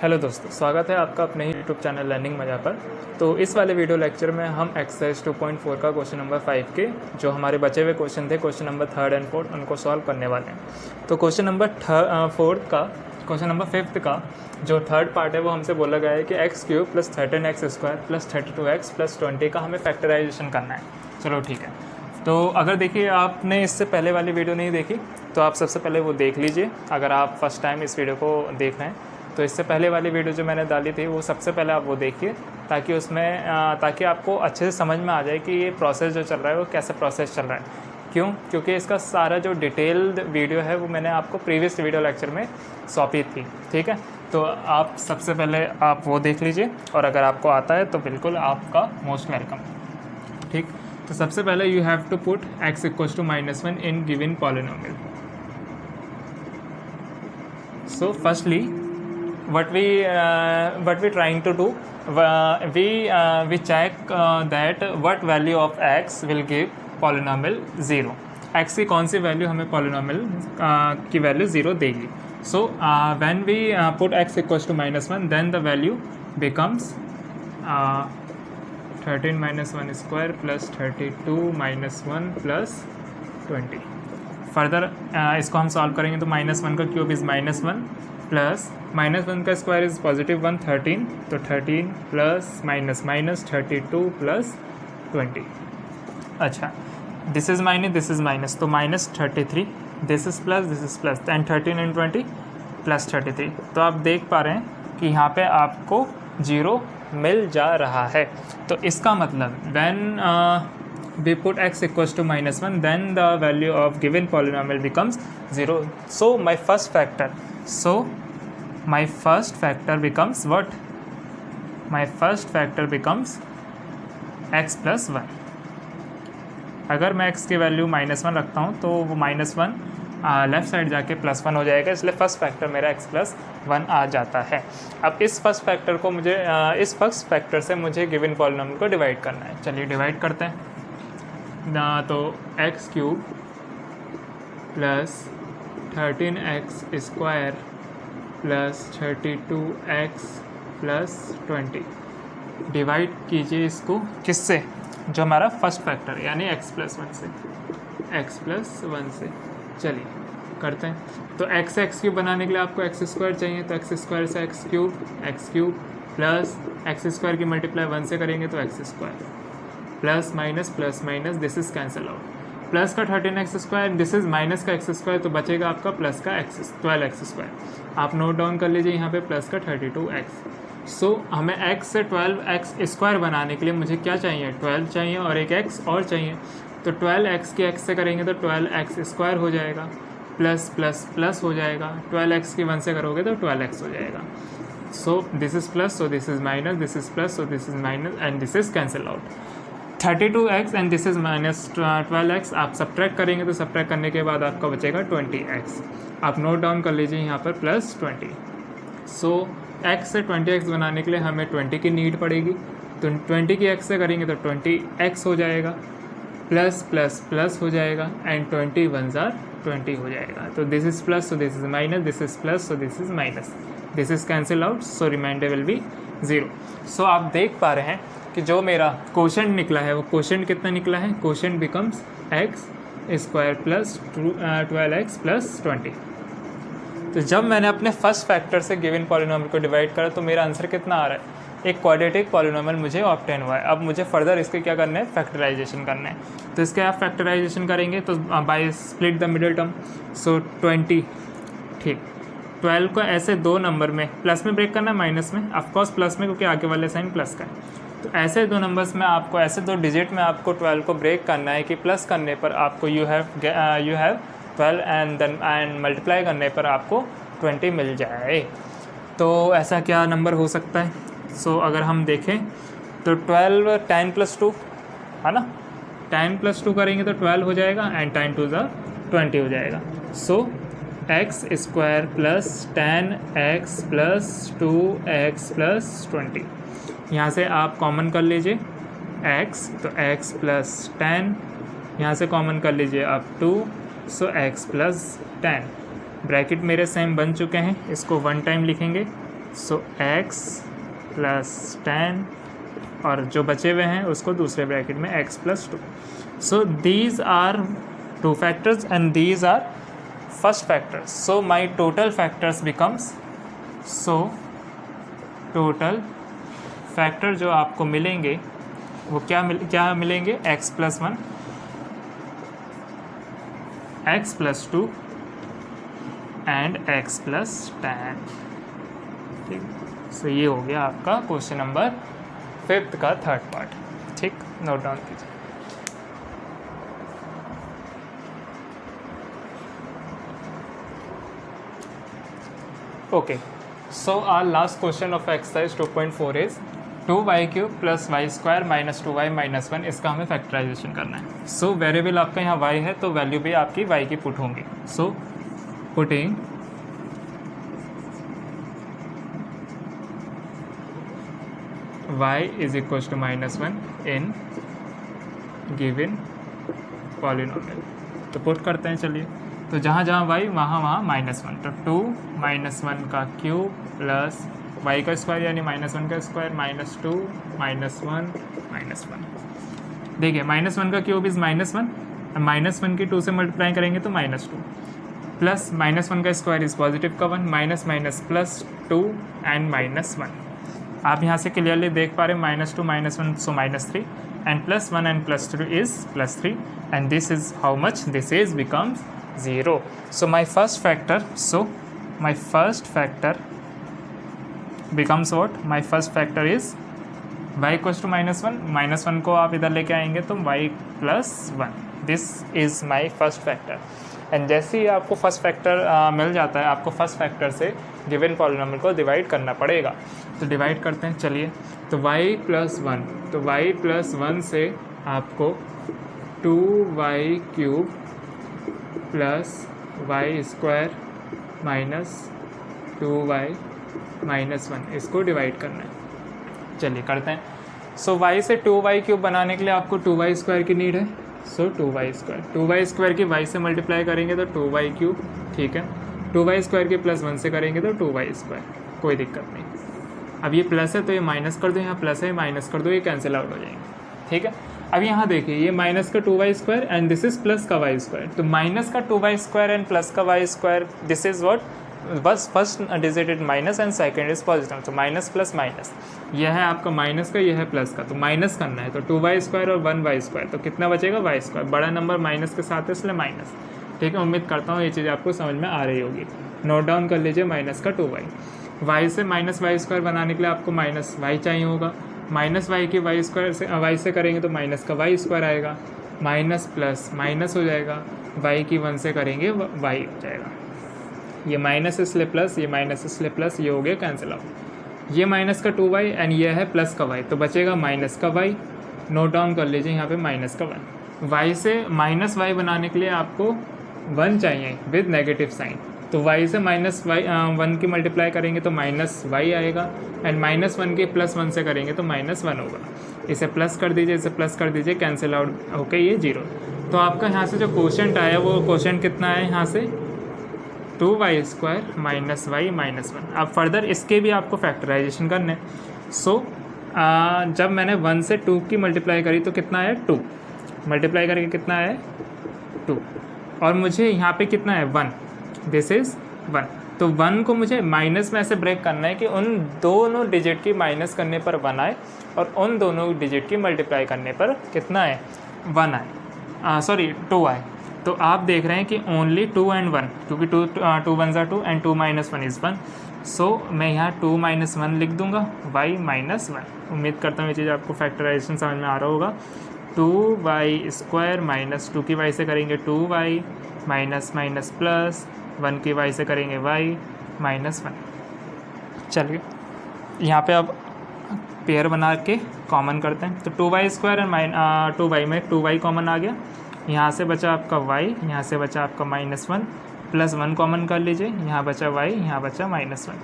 Hello दोस्तों, स्वागत है आपका अपने ही यूट्यूब चैनल लर्निंग मजा पर। तो इस वाले वीडियो लेक्चर में हम एक्सरसाइज 2.4 का क्वेश्चन नंबर 5 के जो हमारे बचे हुए क्वेश्चन थे, question number 3rd and 4th, उनको सॉल्व करने वाले हैं। तो क्वेश्चन नंबर 5th का जो थर्ड पार्ट है वो हमसे बोला गया है कि x³ + 13x² + 32x + 20 का हमें फैक्टराइजेशन करना है। चलो ठीक है। तो अगर देखिए आपने इससे पहले वाली वीडियो नहीं देखी तो आप सबसे पहले वो देख लीजिए। अगर आप फर्स्ट टाइम इस वीडियो को देख रहे हैं तो इससे पहले वाली वीडियो जो मैंने डाली थी वो सबसे पहले आप वो देखिए, ताकि आपको अच्छे से समझ में आ जाए कि ये प्रोसेस जो चल रहा है वो कैसे प्रोसेस चल रहा है। क्योंकि इसका सारा जो डिटेल्ड वीडियो है वो मैंने आपको प्रीवियस वीडियो लेक्चर में सौंपी थी। ठीक है, तो आप सबसे पहले आप वो देख लीजिए और अगर आपको आता है तो बिल्कुल आपका मोस्ट वेलकम। ठीक, तो सबसे पहले you have to put x = -1 in given polynomial. So firstly what we trying to do, we check that what value of x will give polynomial 0। x की कौन सी वैल्यू हमें पॉलिनोमियल की वैल्यू 0 देगी। सो when we put x = -1 then the value becomes 13 - 1² + 32 - 1 + 20। Further इसको हम solve करेंगे तो -1 का क्यूब इज़ -1 प्लस -1 का स्क्वायर इज़ +1 13, तो 13 प्लस माइनस 32 + 20। अच्छा, दिस इज़ माइनस तो -33, this is plus and 13 and 20 + 33। तो आप देख पा रहे हैं कि यहाँ पे आपको 0 मिल जा रहा है। तो इसका मतलब when we put x = -1 then the value of given polynomial becomes 0। so my first factor becomes what? My first factor becomes x + 1। अगर मैं x की वैल्यू -1 रखता हूँ तो वो -1 लेफ़्ट साइड जाके +1 हो जाएगा, इसलिए फर्स्ट फैक्टर मेरा x + 1 आ जाता है। अब इस फर्स्ट फैक्टर से मुझे गिवन पॉलिनोमियल को डिवाइड करना है। चलिए डिवाइड करते हैं। तो x³ + 13x² + 32x + 20 डिवाइड कीजिए इसको किससे? जो हमारा फर्स्ट फैक्टर यानी x + 1 से। चलिए करते हैं। तो x³ बनाने के लिए आपको x² चाहिए, तो x² से x³ प्लस x² की मल्टीप्लाई 1 से करेंगे तो x² plus minus this is cancel out. Plus का 13x², दिस इज माइनस का x², तो बचेगा आपका प्लस का 12x²। आप नोट डाउन कर लीजिए यहाँ पे प्लस का 32x। सो हमें x से 12x² बनाने के लिए मुझे क्या चाहिए? 12 चाहिए और एक x और चाहिए। तो 12x की x से करेंगे तो 12x² हो जाएगा, प्लस प्लस प्लस हो जाएगा, 12x की 1 से करोगे तो 12x हो जाएगा। सो this is plus, so this is minus, this is plus, so this is minus and this is cancel out. 32x and this is -12x आप सब्ट्रैक्ट करेंगे तो सब्ट्रैक्ट करने के बाद आपका बचेगा 20x। आप नोट डाउन कर लीजिए यहाँ पर +20। सो x से 20x बनाने के लिए हमें 20 की नीड पड़ेगी, तो 20 की x से करेंगे तो 20x हो जाएगा, प्लस प्लस प्लस हो जाएगा एंड 20 × 1 = 20 हो जाएगा। तो this is plus, so this is minus, this is plus, so this is minus, this is cancel out, so reminder will be 0। सो आप देख पा रहे हैं कि जो मेरा क्वोशंट निकला है वो क्वोशंट कितना निकला है? Quotient becomes x² + 12x + 20। तो जब मैंने अपने फर्स्ट फैक्टर से गिवन पॉलिनोमियल को डिवाइड करा तो मेरा आंसर कितना आ रहा है? एक क्वाड्रेटिक पॉलिनोमियल मुझे ऑब्टेन हुआ है। अब मुझे फर्दर इसके क्या करना है? फैक्टराइजेशन करना है। तो इसके आप फैक्टराइजेशन करेंगे तो by split the middle term, so 20। ठीक, 12 को ऐसे दो नंबर में प्लस में ब्रेक करना है, माइनस में, ऑफकोर्स प्लस में क्योंकि आगे वाले साइन प्लस का है। तो ऐसे दो नंबर्स में आपको, ऐसे दो डिजिट में आपको 12 को ब्रेक करना है कि प्लस करने पर आपको यू हैव 12 एंड मल्टीप्लाई करने पर आपको 20 मिल जाए। तो ऐसा क्या नंबर हो सकता है? सो अगर हम देखें तो 12 10 + 2 है ना, 10 + 2 करेंगे तो 12 हो जाएगा एंड 10 2 = 20 हो जाएगा। सो x² + 10x + 2x + 20। यहाँ से आप कॉमन कर लीजिए x, तो x + 10, यहाँ से कॉमन कर लीजिए आप 2, सो x + 10। ब्रैकेट मेरे सेम बन चुके हैं, इसको 1 टाइम लिखेंगे सो x प्लस 10 और जो बचे हुए हैं उसको दूसरे ब्रैकेट में x plus 2. So these are 2 factors and these are first factors. So my total factors becomes, so total factor जो आपको मिलेंगे वो क्या मिलेंगे, x plus 1, x plus 2 and x plus 10. ठीक, सो ये हो गया आपका क्वेश्चन नंबर 5 का 3rd पार्ट. ठीक, नोट डाउन कीजिए. Okay, so our last question of exercise 2.4 is 2y cube plus y square minus 2y minus 1. इसका हमें फैक्टराइजेशन करना है. सो वेरिएबल आपका यहाँ y है तो वैल्यू भी आपकी y की पुट होंगी. So putting y is equals to minus 1 in given polynomial. तो पुट करते हैं. चलिए, तो जहाँ जहाँ y वहाँ -1. तो 2 -1 का क्यूब प्लस y का स्क्वायर यानी -1 का स्क्वायर माइनस 2 -1 -1. देखिए -1 का क्यूब इज़ -1, -1 की 2 से मल्टीप्लाई करेंगे तो -2 प्लस -1 का स्क्वायर इज़ पॉजिटिव का 1 माइनस माइनस प्लस 2 एंड -1. आप यहाँ से क्लियरली देख पा रहे हैं -2 -1 सो -3 and +1 and +2 is +3 and this is how much, this is becomes 0. So my first factor becomes what? My first factor is y equals to -1. -1 को आप इधर लेके आएंगे तो y plus 1. This is my first factor. And जैसे ही आपको first factor मिल जाता है, आपको फर्स्ट फैक्टर से गिवन पॉलिनोमियल को डिवाइड करना पड़ेगा. तो डिवाइड करते हैं. चलिए, तो y plus 1, तो y plus 1 से आपको 2y cube plus y square minus 2y minus 1 इसको डिवाइड करना है. चलिए करते हैं. सो y से 2y क्यूब बनाने के लिए आपको 2y स्क्वायर की नीड है. सो 2y स्क्वायर की y से मल्टीप्लाई करेंगे तो 2y क्यूब. ठीक है, 2y स्क्वायर के प्लस 1 से करेंगे तो 2y स्क्वायर. कोई दिक्कत नहीं. अब ये प्लस है तो ये माइनस कर दो, यहाँ प्लस है माइनस कर दो, ये कैंसिल आउट हो जाएंगे. ठीक है, अब यहाँ देखिए ये माइनस का 2y square and this is plus का y स्क्वायर. तो माइनस का 2y स्क्वायर एंड प्लस का y square, this is what, बस first digit is minus and second is positive. तो माइनस प्लस माइनस, यह है आपका माइनस का, यह है प्लस का. तो माइनस करना है तो 2y स्क्वायर और 1y स्क्वायर, तो कितना बचेगा y स्क्वायर. बड़ा नंबर माइनस के साथ है इसलिए माइनस. ठीक है, उम्मीद करता हूँ ये चीज़ आपको समझ में आ रही होगी. नोट डाउन कर लीजिए माइनस का 2y. y से माइनस y स्क्वायर बनाने के लिए आपको माइनस y चाहिए होगा. माइनस y की y स्क्वायर से y से करेंगे तो माइनस का y स्क्वायर आएगा. माइनस प्लस माइनस हो जाएगा, y की 1 से करेंगे y हो जाएगा. ये माइनस इसलिए प्लस, ये माइनस इसलिए प्लस, ये हो गया कैंसिल आउट. ये माइनस का 2y एंड ये है प्लस का y, तो बचेगा माइनस का y. नोट डाउन कर लीजिए यहाँ पे माइनस का 1. y से माइनस y बनाने के लिए आपको 1 चाहिए विद नेगेटिव साइन. तो y से माइनस 1 की मल्टीप्लाई करेंगे तो माइनस y आएगा एंड माइनस 1 के प्लस 1 से करेंगे तो माइनस 1 होगा. इसे प्लस कर दीजिए, इसे प्लस कर दीजिए, कैंसिल आउट होके ये 0. तो आपका यहाँ से जो क्वोशंट आया वो क्वोशंट कितना है यहाँ से 2y square minus y minus 1. अब फर्दर इसके भी आपको फैक्टराइजेशन करना है. सो जब मैंने 1 से 2 की मल्टीप्लाई करी तो कितना है 2, मल्टीप्लाई करके कितना है 2, और मुझे यहाँ पे कितना है 1, दिस इज़ 1. तो 1 को मुझे माइनस में ऐसे ब्रेक करना है कि उन दोनों डिजिट की माइनस करने पर 1 आए और उन दोनों डिजिट की मल्टीप्लाई करने पर कितना है 1 आए, सॉरी 2 आए. तो आप देख रहे हैं कि ओनली 2 एंड 1, क्योंकि 2 1 2 एंड 2 माइनस 1 इज़ 1. सो मैं यहाँ 2 माइनस 1 लिख दूंगा, y माइनस 1. उम्मीद करता हूँ ये चीज़ आपको फैक्टराइजेशन समझ में आ रहा होगा. 2y स्क्वायर माइनस 2 की y से करेंगे 2y माइनस माइनस प्लस 1 की y से करेंगे y माइनस 1. चलिए यहाँ पे अब पेयर बना के कॉमन करते हैं. तो 2y स्क्वायर एंड 2y में 2y कॉमन आ गया. यहाँ से बचा आपका y, यहाँ से बचा आपका माइनस 1, प्लस 1 कॉमन कर लीजिए, यहाँ बचा y, यहाँ बचा माइनस 1.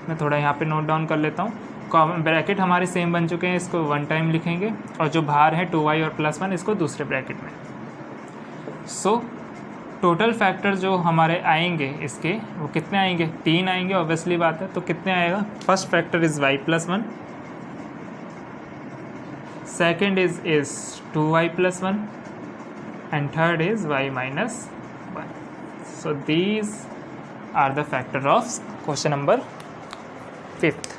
मैं थोड़ा यहाँ पे नोट डाउन कर लेता हूँ. कॉमन ब्रैकेट हमारे सेम बन चुके हैं, इसको 1 टाइम लिखेंगे और जो बाहर है 2y और प्लस 1 इसको दूसरे ब्रैकेट में. सो टोटल फैक्टर जो हमारे आएंगे इसके वो कितने आएंगे, 3 आएंगे ऑब्वियसली बात है। तो कितने आएगा, first factor is y+1, second is 2y+1 and third is y-1. So these are the factor of question number 5th.